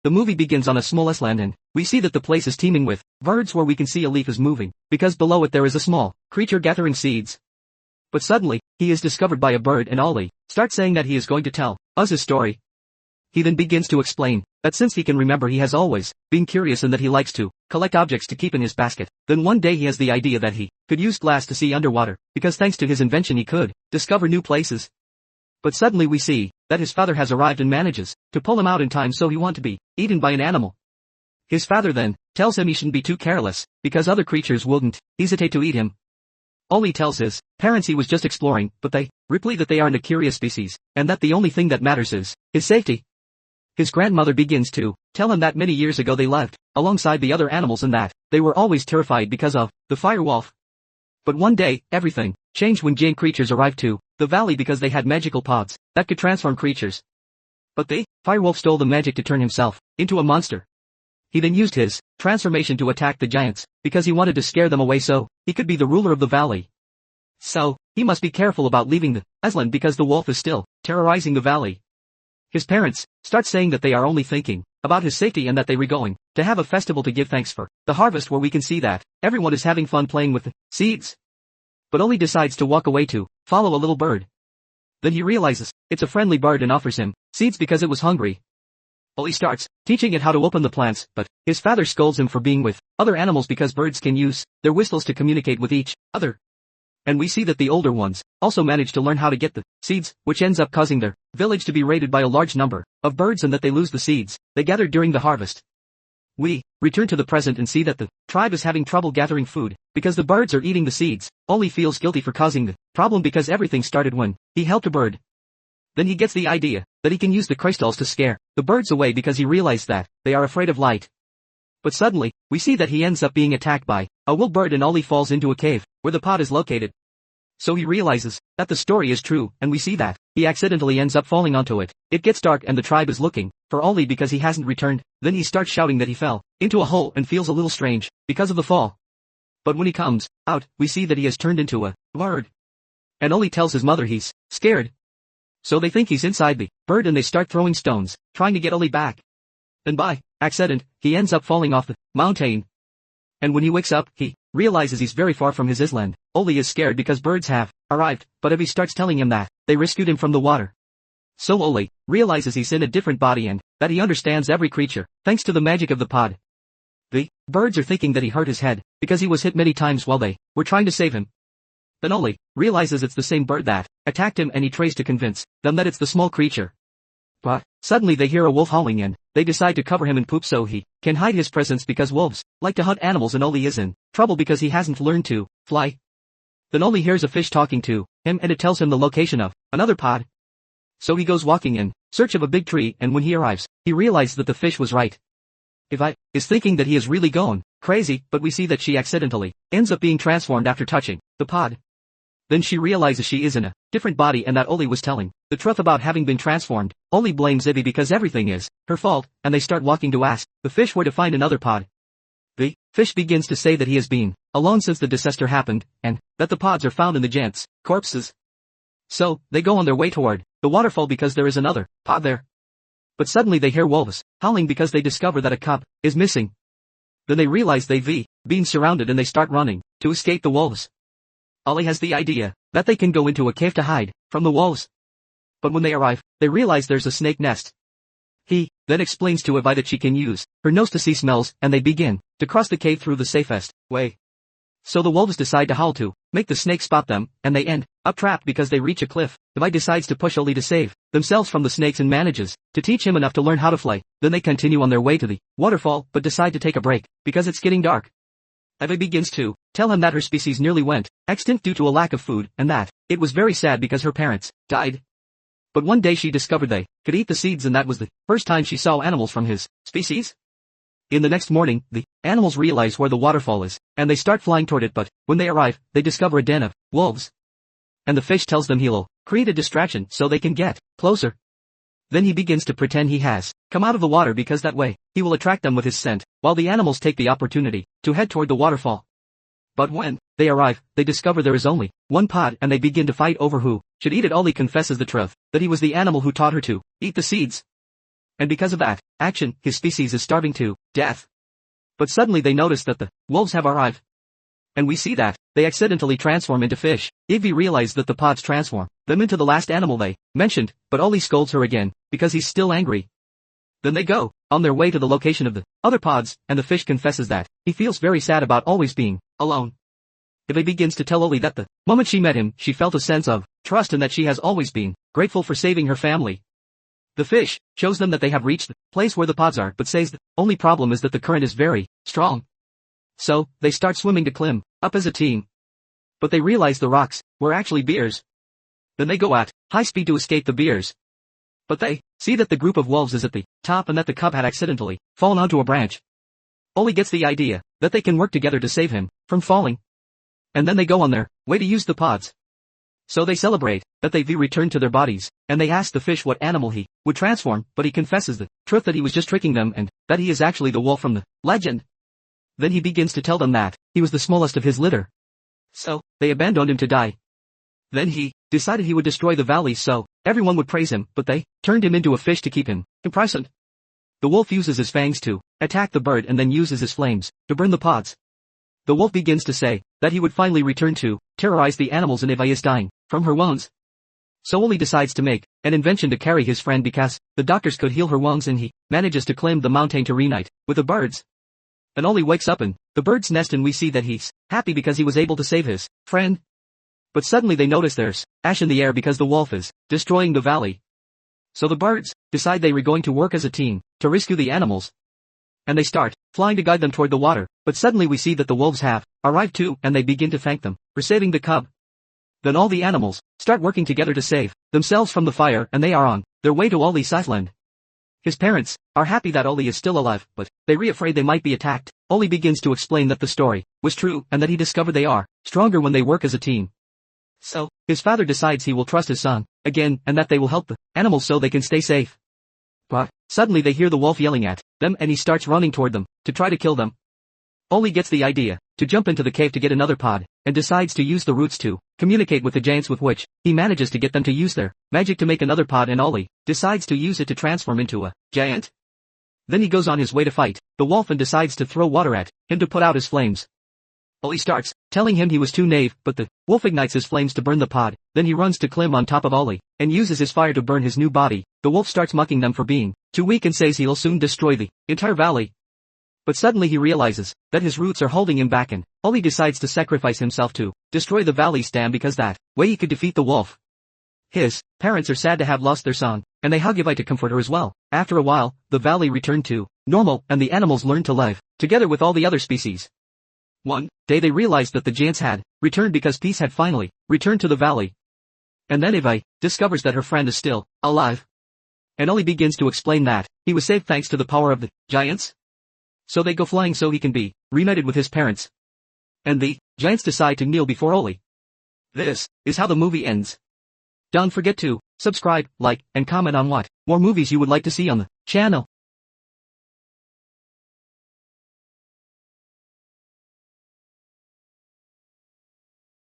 The movie begins on a small island and we see that the place is teeming with birds where we can see a leaf is moving, because below it there is a small creature gathering seeds. But suddenly, he is discovered by a bird and Ollie starts saying that he is going to tell us his story. He then begins to explain that since he can remember he has always been curious and that he likes to collect objects to keep in his basket. Then one day he has the idea that he could use glass to see underwater, because thanks to his invention he could discover new places. But suddenly we see that his father has arrived and manages to pull him out in time so he won't be eaten by an animal. His father then tells him he shouldn't be too careless, because other creatures wouldn't hesitate to eat him. Ollie tells his parents he was just exploring, but they reply that they aren't a curious species, and that the only thing that matters is his safety. His grandmother begins to tell him that many years ago they lived alongside the other animals and that they were always terrified because of the firewolf. But one day, everything changed when giant creatures arrived to the valley because they had magical pods that could transform creatures. But the firewolf stole the magic to turn himself into a monster. He then used his transformation to attack the giants, because he wanted to scare them away so he could be the ruler of the valley. So, he must be careful about leaving the island because the wolf is still terrorizing the valley. His parents start saying that they are only thinking about his safety and that they were going to have a festival to give thanks for the harvest where we can see that everyone is having fun playing with the seeds. But Ollie decides to walk away to follow a little bird. Then he realizes it's a friendly bird and offers him seeds because it was hungry. Ollie starts teaching it how to open the plants, but his father scolds him for being with other animals because birds can use their whistles to communicate with each other. And we see that the older ones also manage to learn how to get the seeds, which ends up causing their village to be raided by a large number of birds and that they lose the seeds they gathered during the harvest. We return to the present and see that the tribe is having trouble gathering food because the birds are eating the seeds. Ollie feels guilty for causing the problem because everything started when he helped a bird. Then he gets the idea that he can use the crystals to scare the birds away because he realized that they are afraid of light. But suddenly, we see that he ends up being attacked by a wild bird and Ollie falls into a cave where the pod is located. So he realizes that the story is true, and we see that he accidentally ends up falling onto it. It gets dark and the tribe is looking for Ollie because he hasn't returned. Then he starts shouting that he fell into a hole and feels a little strange because of the fall. But when he comes out, we see that he has turned into a bird. And Ollie tells his mother he's scared. So they think he's inside the bird and they start throwing stones, trying to get Ollie back. And by accident, he ends up falling off the mountain. And when he wakes up, he realizes he's very far from his island. Ollie is scared because birds have arrived, but Evie starts telling him that they rescued him from the water. So Ollie realizes he's in a different body and that he understands every creature, thanks to the magic of the pod. The birds are thinking that he hurt his head because he was hit many times while they were trying to save him. Then Ollie realizes it's the same bird that attacked him and he tries to convince them that it's the small creature. But suddenly they hear a wolf howling and they decide to cover him in poop so he can hide his presence because wolves like to hunt animals and Ollie is in trouble because he hasn't learned to fly. Then Ollie hears a fish talking to him and it tells him the location of another pod. So he goes walking in search of a big tree and when he arrives, he realizes that the fish was right. Eva is thinking that he is really gone crazy, but we see that she accidentally ends up being transformed after touching the pod. Then she realizes she is in a different body and that Ollie was telling the truth about having been transformed. Ollie blames Evie because everything is her fault, and they start walking to ask the fish where to find another pod. The fish begins to say that he has been alone since the disaster happened, and that the pods are found in the giants' corpses. So, they go on their way toward the waterfall because there is another pod there. But suddenly they hear wolves howling because they discover that a cub is missing. Then they realize they've been surrounded and they start running to escape the wolves. Ollie has the idea that they can go into a cave to hide from the wolves. But when they arrive, they realize there's a snake nest. He then explains to Evie that she can use her nose to see smells and they begin to cross the cave through the safest way. So the wolves decide to howl to make the snake spot them, and they end up trapped because they reach a cliff. Evie decides to push Ollie to save themselves from the snakes and manages to teach him enough to learn how to fly. Then they continue on their way to the waterfall but decide to take a break because it's getting dark. Evie begins to tell him that her species nearly went extinct due to a lack of food and that it was very sad because her parents died. But one day she discovered they could eat the seeds and that was the first time she saw animals from his species. In the next morning, the animals realize where the waterfall is, and they start flying toward it but when they arrive, they discover a den of wolves. And the fish tells them he'll create a distraction so they can get closer. Then he begins to pretend he has come out of the water because that way, he will attract them with his scent, while the animals take the opportunity to head toward the waterfall. But when they arrive, they discover there is only one pod and they begin to fight over who should eat it. Ollie confesses the truth, that he was the animal who taught her to eat the seeds. and because of that action, his species is starving to death. But suddenly they notice that the wolves have arrived. And we see that they accidentally transform into fish. Evie realizes that the pods transform them into the last animal they mentioned, but Ollie scolds her again, because he's still angry. Then they go on their way to the location of the other pods, and the fish confesses that he feels very sad about always being alone. Evie begins to tell Ollie that the moment she met him, she felt a sense of trust and that she has always been grateful for saving her family. The fish shows them that they have reached the place where the pods are, but says the only problem is that the current is very strong. So, they start swimming to climb up as a team. But they realize the rocks were actually bears. Then they go at high speed to escape the bears. But they see that the group of wolves is at the top and that the cub had accidentally fallen onto a branch. Ollie gets the idea that they can work together to save him from falling. And then they go on their way to use the pods. So they celebrate that they've returned to their bodies, and they ask the fish what animal he would transform, but he confesses the truth that he was just tricking them and that he is actually the wolf from the legend. Then he begins to tell them that he was the smallest of his litter. So, they abandoned him to die. Then he decided he would destroy the valley so everyone would praise him, but they turned him into a fish to keep him imprisoned. The wolf uses his fangs to attack the bird and then uses his flames to burn the pods. The wolf begins to say that he would finally return to terrorize the animals and Evie is dying from her wounds. So Ollie decides to make an invention to carry his friend because the doctors could heal her wounds, and he manages to climb the mountain to reunite with the birds. And Ollie wakes up in the bird's nest, and we see that he's happy because he was able to save his friend. But suddenly they notice there's ash in the air because the wolf is destroying the valley. So the birds decide they were going to work as a team to rescue the animals. And they start flying to guide them toward the water, but suddenly we see that the wolves have arrived too, and they begin to thank them for saving the cub. Then all the animals start working together to save themselves from the fire, and they are on their way to Ollie's island. His parents are happy that Ollie is still alive, but they're afraid they might be attacked. Ollie begins to explain that the story was true and that he discovered they are stronger when they work as a team. So, his father decides he will trust his son again and that they will help the animals so they can stay safe. But suddenly they hear the wolf yelling at them, and he starts running toward them to try to kill them. Ollie gets the idea to jump into the cave to get another pod, and decides to use the roots to communicate with the giants, with which he manages to get them to use their magic to make another pod, and Ollie decides to use it to transform into a giant. Then he goes on his way to fight the wolf and decides to throw water at him to put out his flames. Ollie starts telling him he was too naive, but the wolf ignites his flames to burn the pod. Then he runs to climb on top of Ollie and uses his fire to burn his new body. The wolf starts mocking them for being too weak and says he'll soon destroy the entire valley. But suddenly he realizes that his roots are holding him back, and Ollie decides to sacrifice himself to destroy the valley's dam because that way he could defeat the wolf. His parents are sad to have lost their son, and they hug Evie to comfort her as well. After a while, the valley returned to normal, and the animals learned to live together with all the other species. One day they realized that the giants had returned because peace had finally returned to the valley. And then Evie discovers that her friend is still alive. And Ollie begins to explain that he was saved thanks to the power of the giants. So they go flying so he can be reunited with his parents. And the giants decide to kneel before Ollie. This is how the movie ends. Don't forget to subscribe, like, and comment on what more movies you would like to see on the channel.